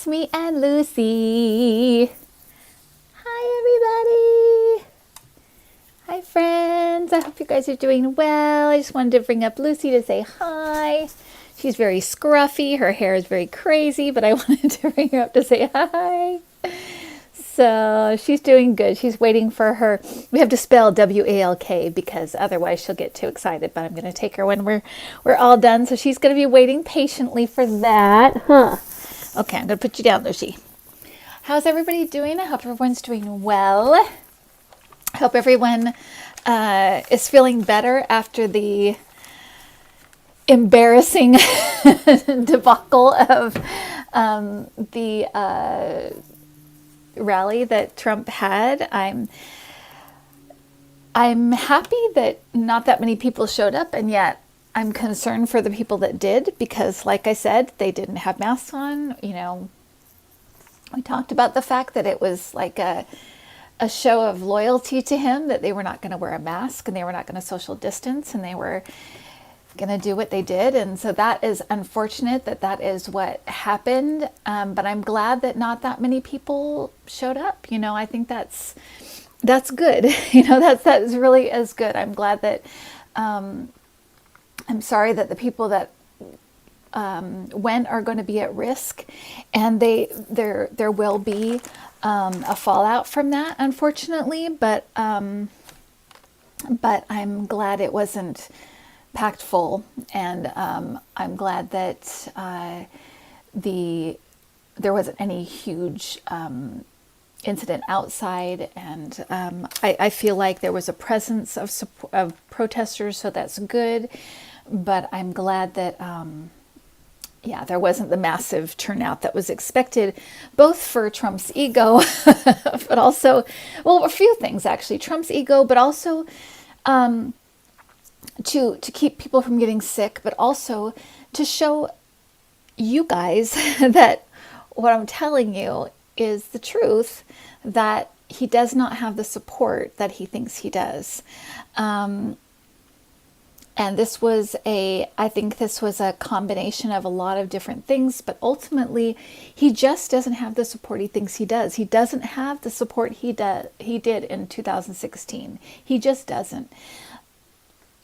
It's me and Lucy. Hi, everybody. Hi, friends. I hope you guys are doing well. I just wanted to bring up Lucy to say hi. She's very scruffy. Her hair is very crazy, but I wanted to bring her up to say hi. So she's doing good. She's waiting for her. We have to spell W-A-L-K because otherwise she'll get too excited. But I'm going to take her when we're all done. So she's going to be waiting patiently for that. Okay, I'm going to put you down, Lucy. How's everybody doing? I hope everyone's doing well. I hope everyone is feeling better after the embarrassing debacle of the rally that Trump had. I'm happy that not that many people showed up, and yet I'm concerned for the people that did, because like I said, they didn't have masks on. You know, we talked about the fact that it was like a show of loyalty to him, that they were not going to wear a mask and they were not going to social distance and they were going to do what they did. And so that is unfortunate that that is what happened. But I'm glad that not that many people showed up. You know, I think that's good. You know, that's really is good. I'm glad that, I'm sorry that the people that went are going to be at risk, and there will be a fallout from that, unfortunately. But I'm glad it wasn't packed full, and I'm glad that there wasn't any huge incident outside, and I feel like there was a presence of protesters, so that's good. But I'm glad that there wasn't the massive turnout that was expected, both for Trump's ego, but also, well, a few things actually, Trump's ego, but also to keep people from getting sick, but also to show you guys that what I'm telling you is the truth, that he does not have the support that he thinks he does. And I think this was a combination of a lot of different things, but ultimately he just doesn't have the support he thinks he does. He doesn't have the support he did in 2016. He just doesn't.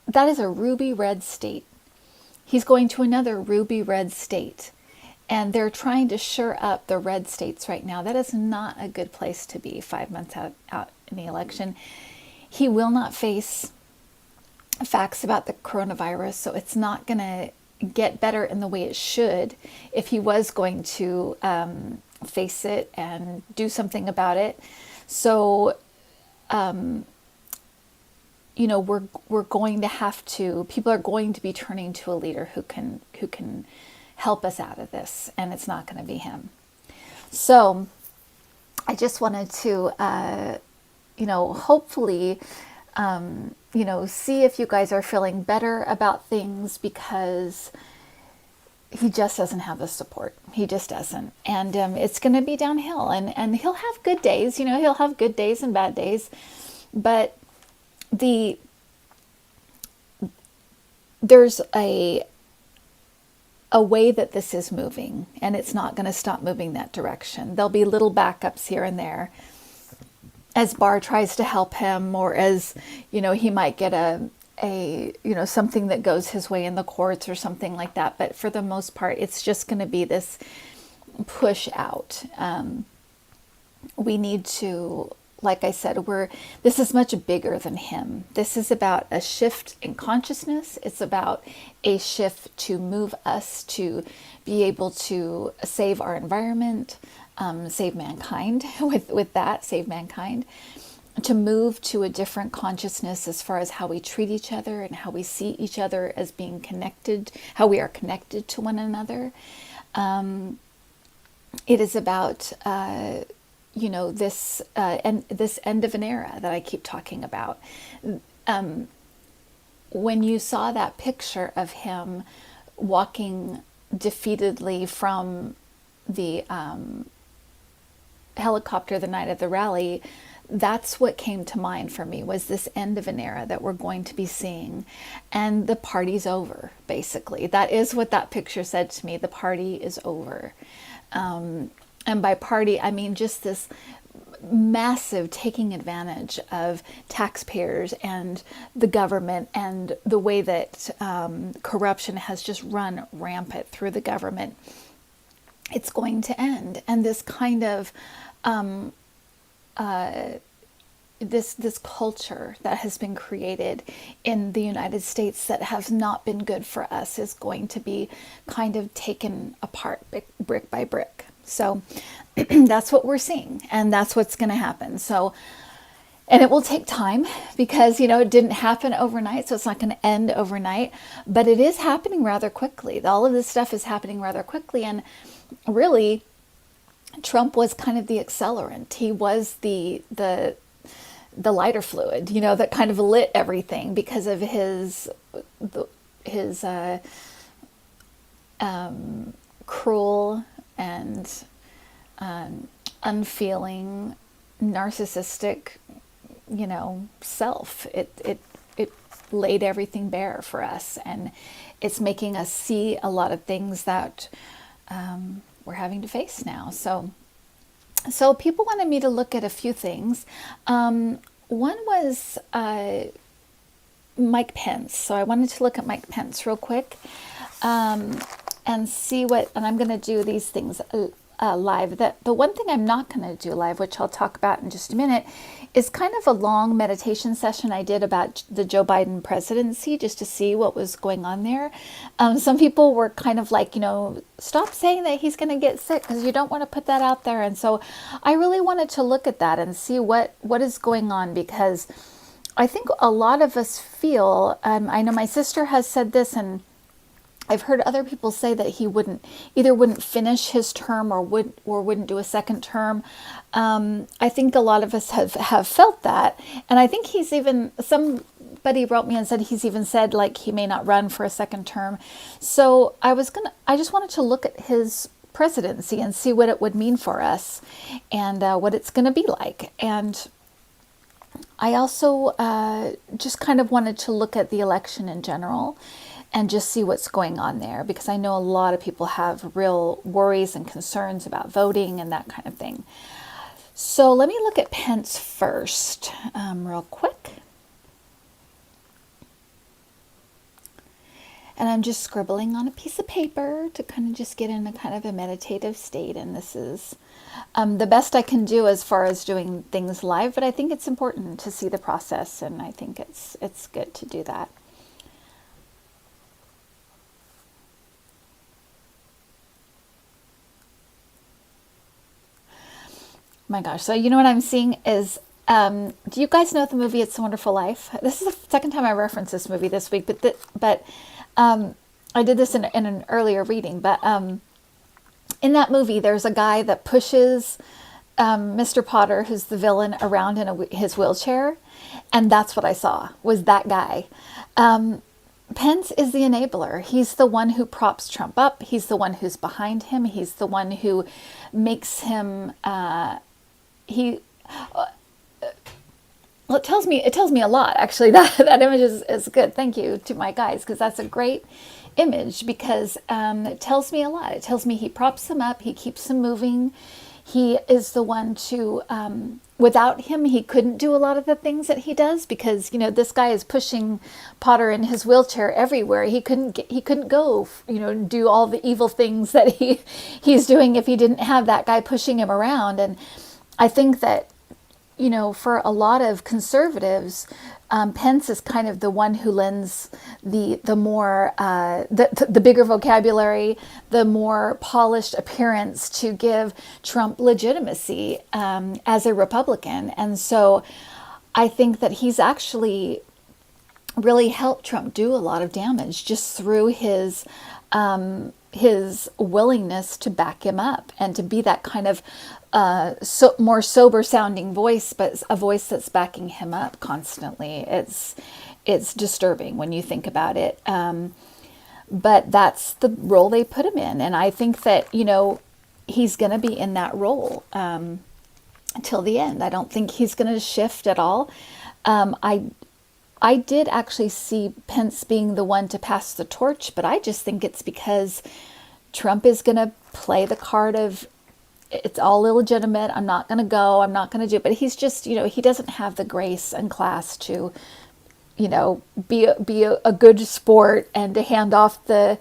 That is a ruby red state. He's going to another ruby red state, and they're trying to shore up the red states right now. That is not a good place to be 5 months out in the election. He will not face facts about the coronavirus, so it's not going to get better in the way it should if he was going to face it and do something about it. So you know, we're going to have to, people are going to be turning to a leader who can help us out of this, and it's not going to be him. So I just wanted to you know, hopefully you know, see if you guys are feeling better about things, because he just doesn't have the support. He just doesn't. And it's going to be downhill, and he'll have good days, you know, he'll have good days and bad days, but there's a way that this is moving, and it's not going to stop moving that direction. There'll be little backups here and there as Barr tries to help him, or as, you know, he might get a you know, something that goes his way in the courts or something like that. But for the most part, it's just going to be this push out. We need to, like I said, this is much bigger than him. This is about a shift in consciousness. It's about a shift to move us to be able to save our environment, save mankind, with that, save mankind, to move to a different consciousness as far as how we treat each other and how we see each other as being connected, how we are connected to one another. It is about you know, this end of an era that I keep talking about. When you saw that picture of him walking defeatedly from the helicopter the night of the rally, that's what came to mind for me, was this end of an era that we're going to be seeing, and the party's over, basically. That is what that picture said to me. The party is over. And by party, I mean just this massive taking advantage of taxpayers and the government, and the way that corruption has just run rampant through the government. It's going to end. And this kind of this culture that has been created in the United States that has not been good for us is going to be kind of taken apart brick by brick. So that's what we're seeing, and that's what's going to happen. So, and it will take time, because, it didn't happen overnight, so it's not going to end overnight, but it is happening rather quickly. All of this stuff is happening rather quickly, and really, Trump was kind of the accelerant. He was the lighter fluid, that kind of lit everything, because of his cruel and unfeeling, narcissistic, self. It laid everything bare for us, and it's making us see a lot of things that we're having to face now. So people wanted me to look at a few things. One was Mike Pence. So I wanted to look at Mike Pence real quick and see what, and I'm going to do these things live. The one thing I'm not going to do live, which I'll talk about in just a minute, is kind of a long meditation session I did about the Joe Biden presidency, just to see what was going on there. Some people were kind of like, stop saying that he's going to get sick, because you don't want to put that out there. And so I really wanted to look at that and see what is going on, because I think a lot of us feel, I know my sister has said this, and I've heard other people say that he wouldn't finish his term, or wouldn't do a second term. I think a lot of us have felt that, and I think he's even, somebody wrote me and said he's even said like he may not run for a second term. So I just wanted to look at his presidency and see what it would mean for us, and what it's going to be like. And I also just kind of wanted to look at the election in general, and just see what's going on there, because I know a lot of people have real worries and concerns about voting and that kind of thing. So let me look at Pence first, real quick. And I'm just scribbling on a piece of paper to kind of just get in a kind of a meditative state. And this is the best I can do as far as doing things live, but I think it's important to see the process, and I think it's good to do that. My gosh. So you know what I'm seeing is, do you guys know the movie It's a Wonderful Life? This is the second time I referenced this movie this week, but I did this in an earlier reading. But in that movie, there's a guy that pushes Mr. Potter, who's the villain, around in his wheelchair. And that's what I saw, was that guy. Pence is the enabler. He's the one who props Trump up. He's the one who's behind him. He's the one who makes him... it tells me a lot, actually. That image is good. Thank you to my guys, because that's a great image, because it tells me a lot. It tells me he props him up, he keeps him moving. He is the one to, without him, he couldn't do a lot of the things that he does, because, this guy is pushing Potter in his wheelchair everywhere. He couldn't go, do all the evil things that he's doing if he didn't have that guy pushing him around. And I think that, for a lot of conservatives, Pence is kind of the one who lends the more the bigger vocabulary, the more polished appearance to give Trump legitimacy as a Republican. And so I think that he's actually really helped Trump do a lot of damage just through his willingness to back him up and to be that kind of more sober sounding voice, but a voice that's backing him up constantly. It's disturbing when you think about it. But that's the role they put him in. And I think that, he's going to be in that role until the end. I don't think he's going to shift at all. I did actually see Pence being the one to pass the torch, but I just think it's because Trump is going to play the card of it's all illegitimate. I'm not going to go. I'm not going to do it. But he's just, he doesn't have the grace and class to, be a good sport and to hand off the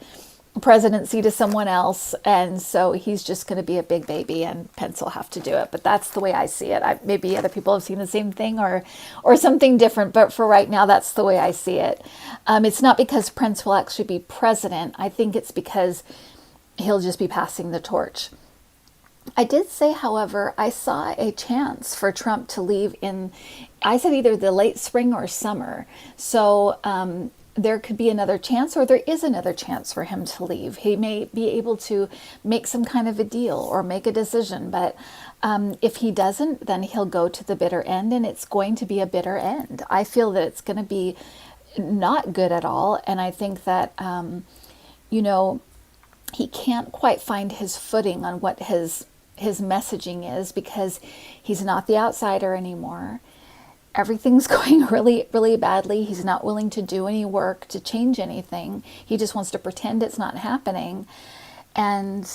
presidency to someone else. And so he's just going to be a big baby, and Pence will have to do it. But that's the way I see it. Maybe other people have seen the same thing or something different. But for right now, that's the way I see it. It's not because Pence will actually be president. I think it's because he'll just be passing the torch. I did say, however, I saw a chance for Trump to leave I said either the late spring or summer. So there could be another chance, or there is another chance for him to leave. He may be able to make some kind of a deal or make a decision. But if he doesn't, then he'll go to the bitter end, and it's going to be a bitter end. I feel that it's going to be not good at all. And I think that, he can't quite find his footing on what his messaging is, because he's not the outsider anymore. Everything's going really, really badly. He's not willing to do any work to change anything. He just wants to pretend it's not happening. And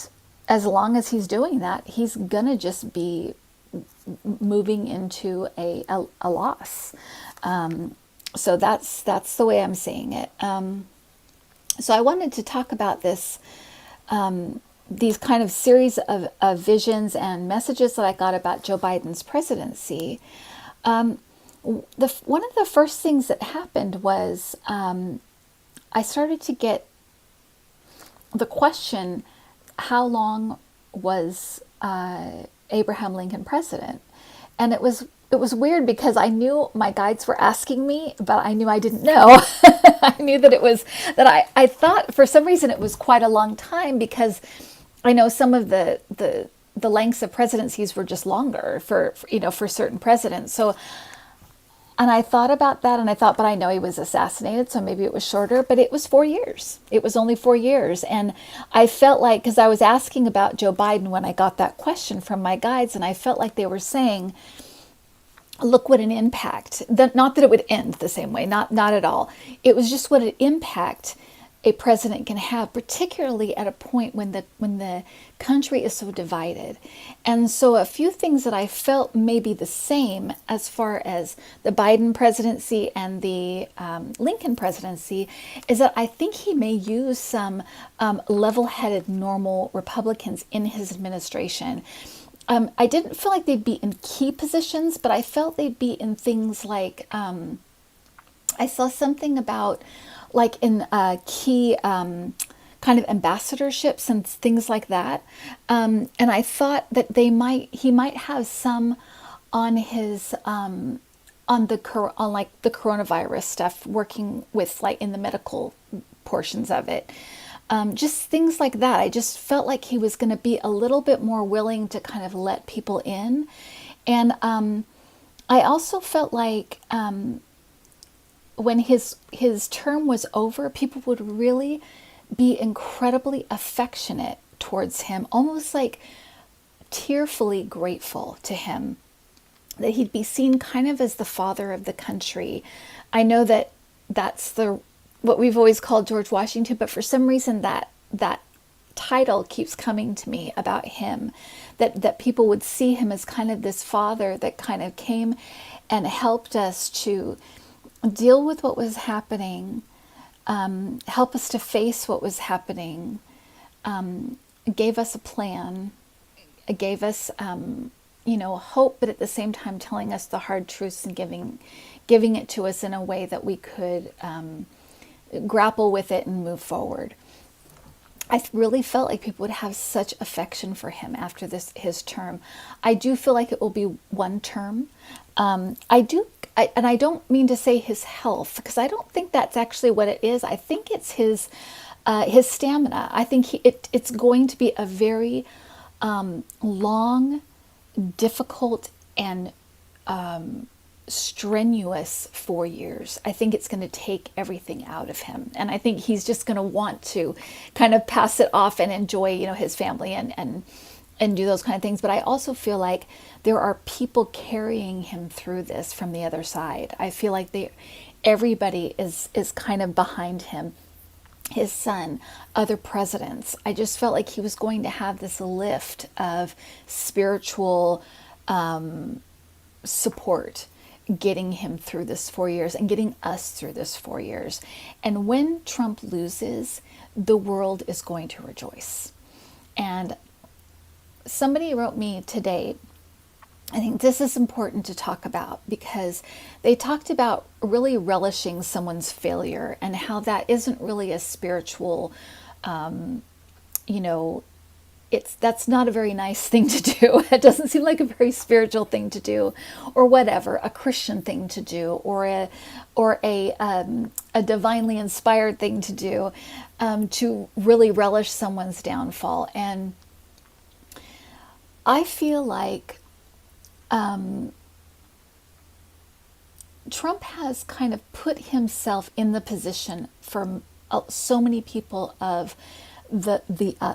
as long as he's doing that, he's going to just be moving into a loss. So that's the way I'm seeing it. So I wanted to talk about this, these kind of series of visions and messages that I got about Joe Biden's presidency. One of the first things that happened was I started to get the question, how long was Abraham Lincoln president? And it was weird, because I knew my guides were asking me, but I knew I didn't know. I knew that I thought for some reason it was quite a long time, because I know some of the lengths of presidencies were just longer for certain presidents. So, and I thought about that, and I thought, but I know he was assassinated, so maybe it was shorter, but it was 4 years. It was only 4 years. And I felt like, because I was asking about Joe Biden when I got that question from my guides, and I felt like they were saying, look what an impact, not that it would end the same way, not at all. It was just what an impact a president can have, particularly at a point when the country is so divided. And so a few things that I felt may be the same as far as the Biden presidency and the Lincoln presidency is that I think he may use some level-headed, normal Republicans in his administration. I didn't feel like they'd be in key positions, but I felt they'd be in things like, I saw something about like in key kind of ambassadorships and things like that. And I thought that he might have some on his, on the coronavirus stuff, working with like in the medical portions of it. Just things like that. I just felt like he was going to be a little bit more willing to kind of let people in. And I also felt like when his term was over, people would really be incredibly affectionate towards him, almost like tearfully grateful to him, that he'd be seen kind of as the father of the country. I know that that's what we've always called George Washington, but for some reason that title keeps coming to me about him, that people would see him as kind of this father that kind of came and helped us to deal with what was happening, help us to face what was happening, gave us a plan, gave us hope, but at the same time telling us the hard truths and giving it to us in a way that we could grapple with it and move forward. I really felt like people would have such affection for him after his term. I do feel like it will be one term. And I don't mean to say his health, because I don't think that's actually what it is. I think it's his stamina. I think it's going to be a very long, difficult, and strenuous 4 years. I think it's going to take everything out of him, and I think he's just going to want to kind of pass it off and enjoy, his family and do those kind of things. But I also feel like there are people carrying him through this from the other side. I feel like everybody is kind of behind him. his son, other presidents. I just felt like he was going to have this lift of spiritual support getting him through this 4 years and getting us through this 4 years. And when Trump loses, the world is going to rejoice. And somebody wrote me today, I think this is important to talk about, because they talked about really relishing someone's failure and how that isn't really a spiritual, that's not a very nice thing to do. It doesn't seem like a very spiritual thing to do, or whatever, a Christian thing to do, or a divinely inspired thing to do, to really relish someone's downfall. And I feel like Trump has kind of put himself in the position for so many people of the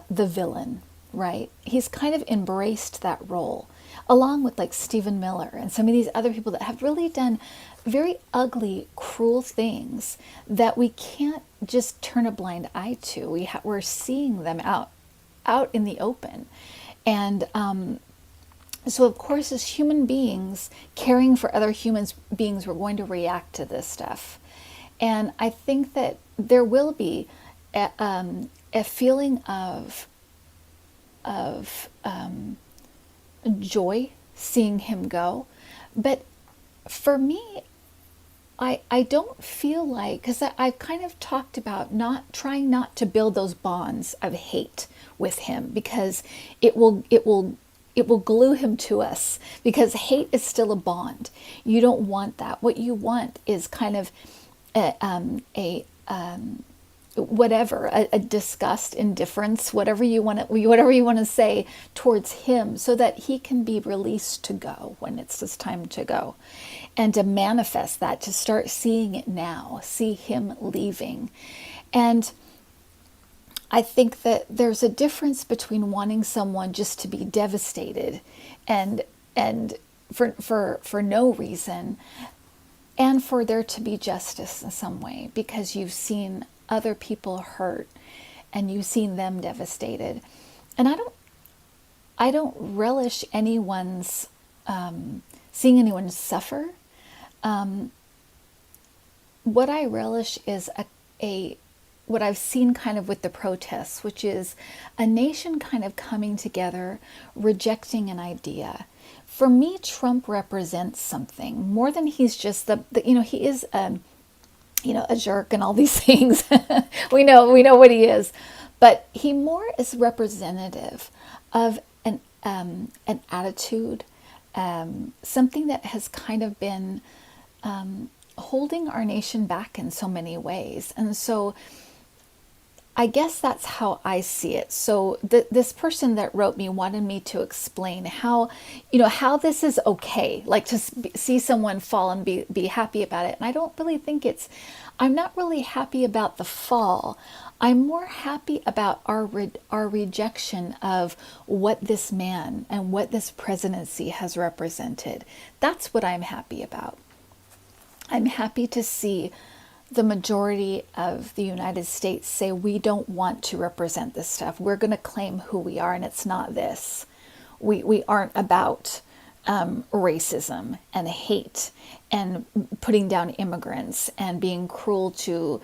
villain, right? He's kind of embraced that role, along with like Stephen Miller and some of these other people that have really done very ugly, cruel things that we can't just turn a blind eye to. We're seeing them out in the open, and so of course, as human beings caring for other human beings, we're going to react to this stuff. And I think that there will be a feeling of joy seeing him go. But for me, I don't feel like, because I've kind of talked about trying not to build those bonds of hate with him, because it will glue him to us, because hate is still a bond. You don't want that. What you want is kind of a disgust, indifference, whatever you want to say towards him, so that he can be released to go when it's his time to go, and to manifest that, to start seeing it now, see him leaving. And I think that there's a difference between wanting someone just to be devastated and for no reason, and for there to be justice in some way, because you've seen other people hurt and you've seen them devastated. And I don't relish anyone's seeing anyone suffer. What I relish is what I've seen kind of with the protests, which is a nation kind of coming together, rejecting an idea. For me, Trump represents something more than he's just he is a jerk and all these things. we know what he is, but he more is representative of an attitude, something that has kind of been holding our nation back in so many ways. And so I guess that's how I see it. So this person that wrote me wanted me to explain how this is okay, like to see someone fall and be happy about it. And I don't really think I'm not really happy about the fall. I'm more happy about our rejection of what this man and what this presidency has represented. That's what I'm happy about. I'm happy to see the majority of the United States say, we don't want to represent this stuff. We're going to claim who we are, and it's not this. We aren't about racism and hate and putting down immigrants and being cruel to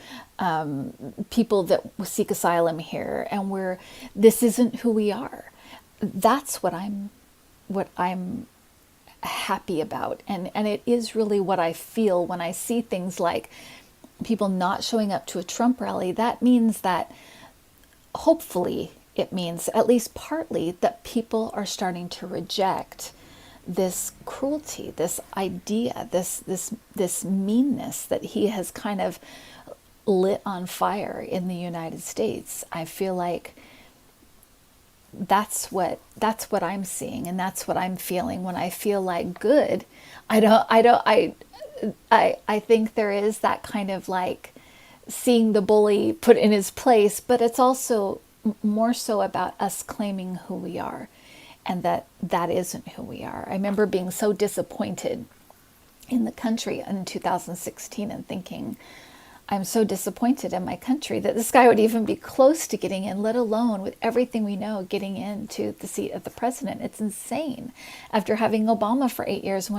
people that seek asylum here. And this isn't who we are. That's what I'm happy about. And it is really what I feel when I see things like people not showing up to a Trump rally. That means that, hopefully, it means at least partly that people are starting to reject this cruelty, this idea, this meanness that he has kind of lit on fire in the United States. I feel like that's what I'm seeing, and that's what I'm feeling when I feel like good. I think there is that kind of like seeing the bully put in his place, but it's also more so about us claiming who we are, and that isn't who we are. I remember being so disappointed in the country in 2016 and thinking, I'm so disappointed in my country that this guy would even be close to getting in, let alone with everything we know, getting into the seat of the president. It's insane. After having Obama for 8 years, and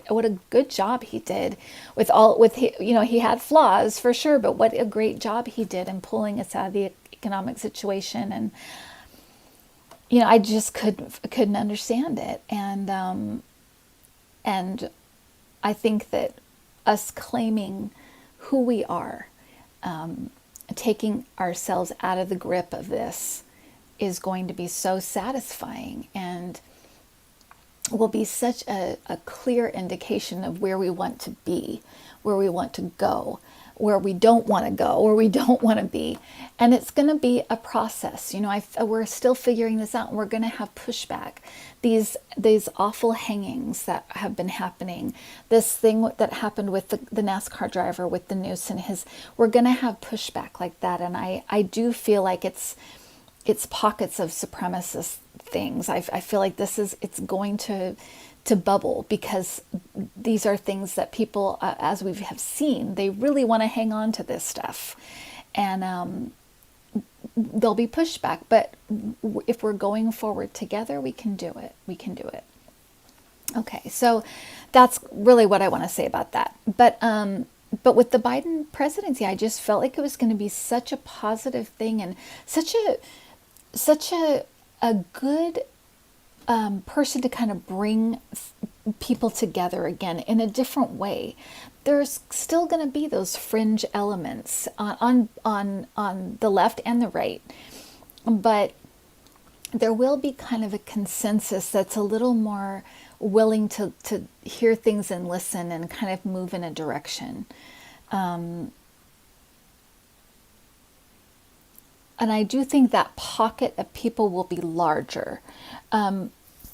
what a good job he did he had flaws for sure, but what a great job he did in pulling us out of the economic situation. And I just couldn't understand it. And I think that us claiming who we are, taking ourselves out of the grip of this, is going to be so satisfying and will be such a clear indication of where we want to be, where we want to go, where we don't want to go, where we don't want to be. And it's going to be a process. We're still figuring this out, and we're going to have pushback. These awful hangings that have been happening, this thing that happened with the NASCAR driver with the noose and we're going to have pushback like that. And I do feel like it's pockets of supremacist things. I feel like it's going to bubble, because these are things that people, as we have seen, they really want to hang on to this stuff. And there'll be pushback, but if we're going forward together, we can do it. We can do it. Okay, so that's really what I want to say about that. But with the Biden presidency, I just felt like it was going to be such a positive thing, and such a good person to kind of bring people together again in a different way. There's still going to be those fringe elements on the left and the right, but there will be kind of a consensus that's a little more willing to hear things and listen and kind of move in a direction. And I do think that pocket of people will be larger.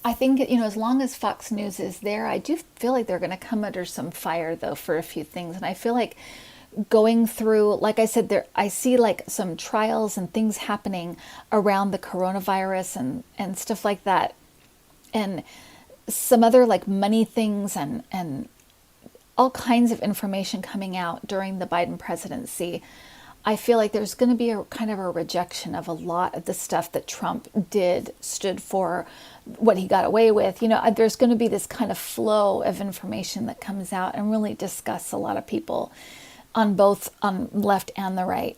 I think, as long as Fox News is there, I do feel like they're going to come under some fire, though, for a few things. And I feel like going through, like I said, I see like some trials and things happening around the coronavirus and stuff like that. And some other like money things and all kinds of information coming out during the Biden presidency. I feel like there's going to be a kind of a rejection of a lot of the stuff that Trump stood for, what he got away with. There's going to be this kind of flow of information that comes out and really disgusts a lot of people on left and the right.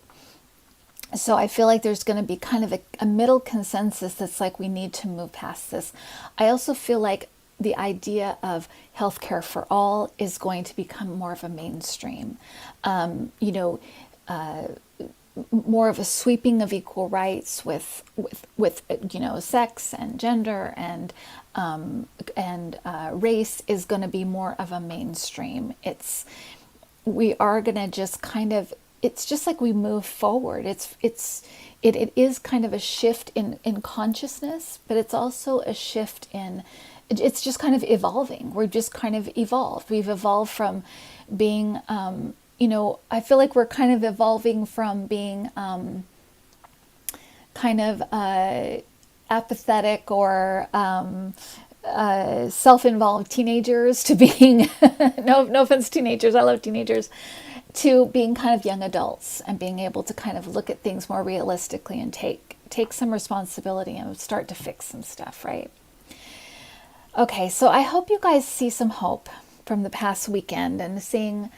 So I feel like there's going to be kind of a middle consensus that's like, we need to move past this. I also feel like the idea of healthcare for all is going to become more of a mainstream. More of a sweeping of equal rights with sex and gender and race is going to be more of a mainstream. We are going to just kind of, it's just like we move forward. It is kind of a shift in consciousness, but it's also a shift it's just kind of evolving. We're just kind of evolved. We've evolved from being, I feel like we're kind of evolving from being kind of apathetic or self-involved teenagers to being, no offense teenagers, I love teenagers, to being kind of young adults and being able to kind of look at things more realistically and take some responsibility and start to fix some stuff, right? Okay, so I hope you guys see some hope from the past weekend and seeing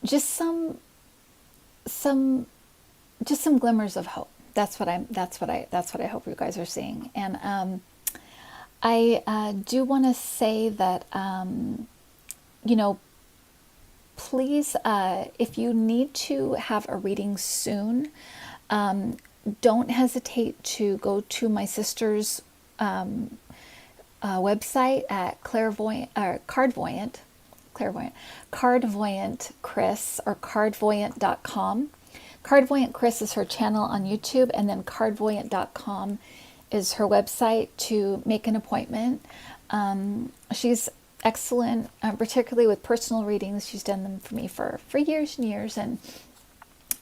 just some glimmers of hope. That's what I hope you guys are seeing. And I do want to say that please, if you need to have a reading soon, don't hesitate to go to my sister's website at Cardvoyant Kris or cardvoyant.com. Cardvoyant Kris is her channel on YouTube, and then cardvoyant.com is her website to make an appointment. She's excellent, particularly with personal readings. She's done them for me for years and years, and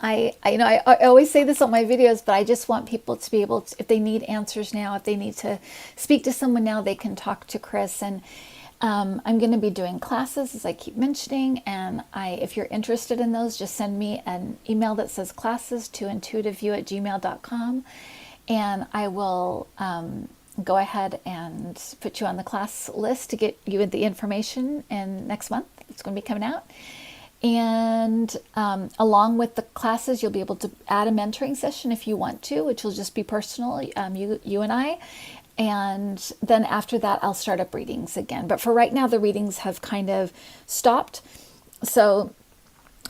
I always say this on my videos, but I just want people to be able to, if they need answers now, if they need to speak to someone now, they can talk to Kris. And I'm going to be doing classes, as I keep mentioning, and if you're interested in those, just send me an email that says classes to intuitiview@gmail.com, and I will go ahead and put you on the class list to get you the information. And next month, it's going to be coming out. And along with the classes, you'll be able to add a mentoring session if you want to, which will just be personal, you and I. And then after that, I'll start up readings again. But for right now, the readings have kind of stopped. So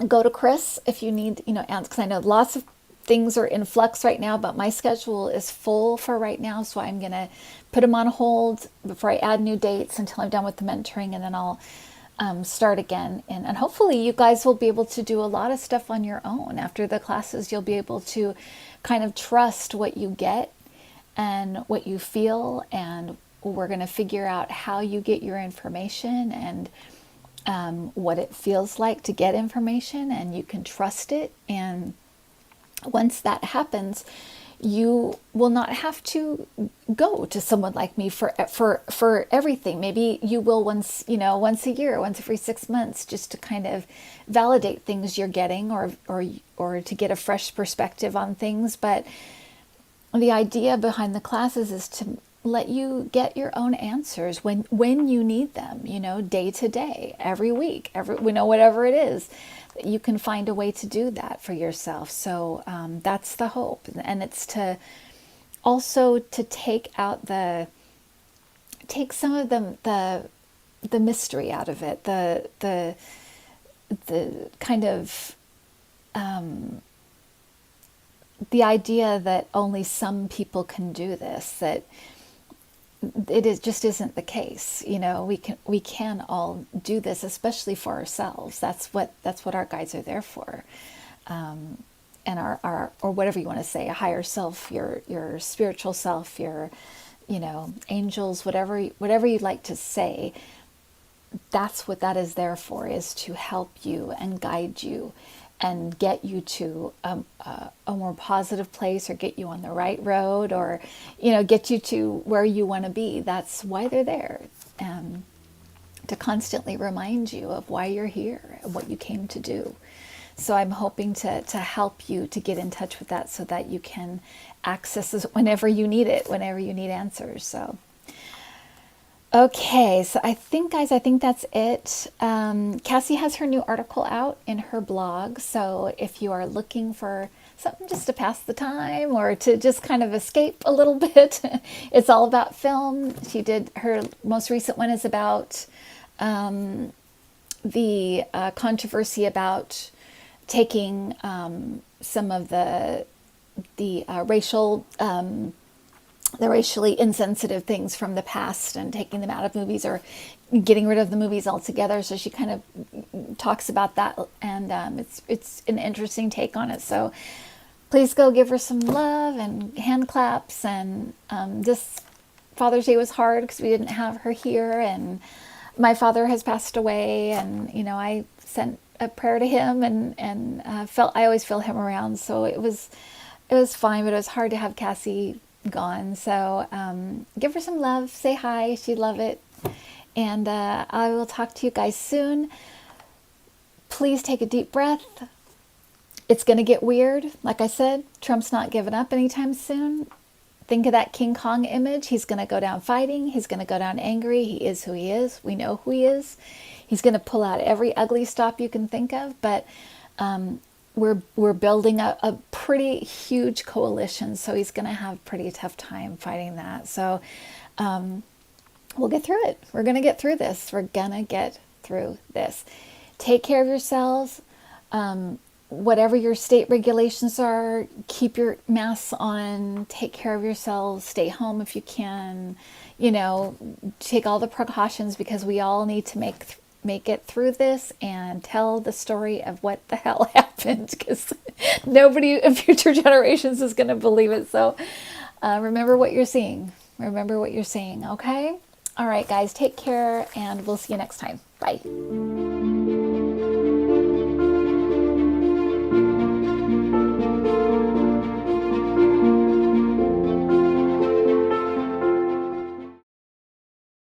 go to Kris if you need, answers, because I know lots of things are in flux right now, but my schedule is full for right now. So I'm going to put them on hold before I add new dates until I'm done with the mentoring, and then I'll start again. And hopefully you guys will be able to do a lot of stuff on your own. After the classes, you'll be able to kind of trust what you get and what you feel, and we're going to figure out how you get your information and what it feels like to get information, and you can trust it. And once that happens, you will not have to go to someone like me for everything. Maybe you will once a year, once every 6 months, just to kind of validate things you're getting, or to get a fresh perspective on things. But the idea behind the classes is to let you get your own answers when you need them, day to day, every week, whatever it is, you can find a way to do that for yourself. So that's the hope. And it's to also to take some of the mystery out of it, the kind of the idea that only some people can do this, that just isn't the case. We can all do this, especially for ourselves. That's what our guides are there for. And our or whatever you want to say, a higher self, your spiritual self, your angels, whatever you'd like to say. That's what that is there for, is to help you and guide you and get you to a more positive place, or get you on the right road, or get you to where you want to be. That's why they're there, to constantly remind you of why you're here and what you came to do. So I'm hoping to help you to get in touch with that, so that you can access this whenever you need it, whenever you need answers. So okay, so I think that's it. Cassie has her new article out in her blog. So if you are looking for something just to pass the time, or to just kind of escape a little bit, it's all about film. She did her most recent one is about the controversy about taking some of the racially insensitive things from the past and taking them out of movies, or getting rid of the movies altogether. So she kind of talks about that, and it's an interesting take on it. So please go give her some love and hand claps. And this Father's Day was hard because we didn't have her here, and my father has passed away, and I sent a prayer to him, and I always feel him around. So it was fine, but it was hard to have Cassie gone. So give her some love, say hi, she'd love it. And I will talk to you guys soon. Please take a deep breath. It's going to get weird. Like I said, Trump's not giving up anytime soon. Think of that King Kong image. He's going to go down fighting. He's going to go down angry. He is who he is. We know who he is. He's going to pull out every ugly stop you can think of. But we're building a pretty huge coalition, so he's going to have a pretty tough time fighting that. So we'll get through it. We're going to get through this. We're going to get through this. Take care of yourselves. Whatever your state regulations are, keep your masks on. Take care of yourselves. Stay home if you can. Take all the precautions, because we all need to make it through this and tell the story of what the hell happened, because nobody in future generations is going to believe it. So remember what you're seeing. Remember what you're saying, okay? All right, guys, take care, and we'll see you next time. Bye.